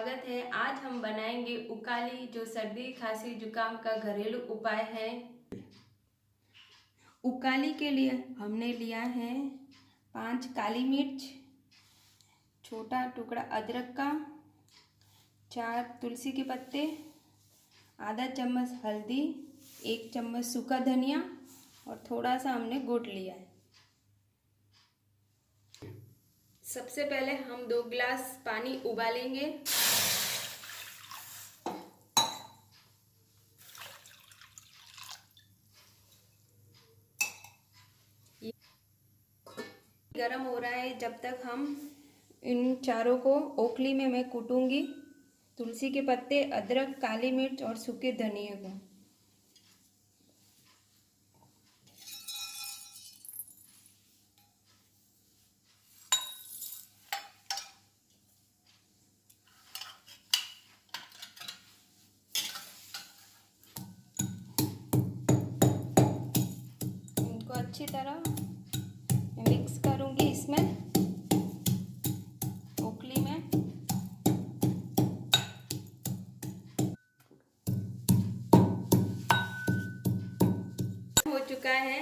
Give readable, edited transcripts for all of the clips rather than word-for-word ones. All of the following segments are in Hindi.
स्वागत है। आज हम बनाएंगे उकाली, जो सर्दी खांसी जुकाम का घरेलू उपाय है। उकाली के लिए हमने लिया है 5 काली मिर्च, छोटा टुकड़ा अदरक का, 4 तुलसी के पत्ते, आधा चम्मच हल्दी, 1 चम्मच सूखा धनिया और थोड़ा सा हमने गुड़ लिया है। सबसे पहले हम 2 गिलास पानी उबालेंगे। गरम हो रहा है, जब तक हम इन चारों को ओखली में मैं कूटूंगी। तुलसी के पत्ते, अदरक, काली मिर्च और सूखे धनिया को। इनको अच्छी तरह मिक्स करूंगी इसमें ओखली में। हो चुका है।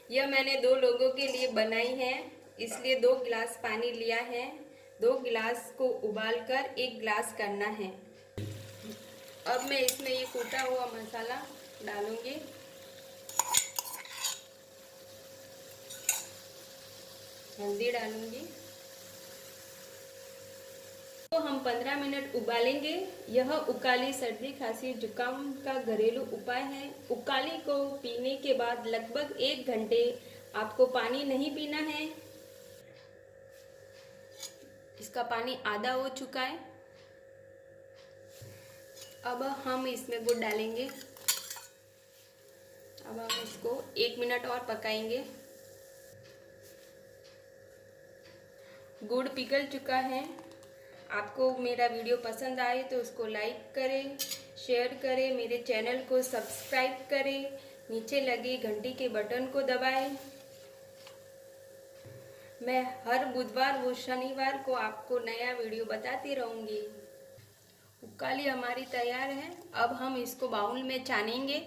यह मैंने 2 लोगों के लिए बनाई है, इसलिए 2 गिलास पानी लिया है। 2 गिलास को उबालकर 1 गिलास करना है। अब मैं इसमें ये कूटा हुआ मसाला डालूंगी। हल्दी डालूंगी। तो हम 15 मिनट उबालेंगे। यह उकाली सर्दी खांसी जुकाम का घरेलू उपाय है। उकाली को पीने के बाद लगभग 1 घंटे आपको पानी नहीं पीना है। इसका पानी आधा हो चुका है। अब हम इसमें गुड़ डालेंगे। अब हम इसको 1 मिनट और पकाएंगे। गुड़ पिघल चुका है। आपको मेरा वीडियो पसंद आए तो उसको लाइक करें, शेयर करें, मेरे चैनल को सब्सक्राइब करें, नीचे लगे घंटी के बटन को दबाएं। मैं हर बुधवार व शनिवार को आपको नया वीडियो बताती रहूँगी। उकाली हमारी तैयार है। अब हम इसको बाउल में छानेंगे।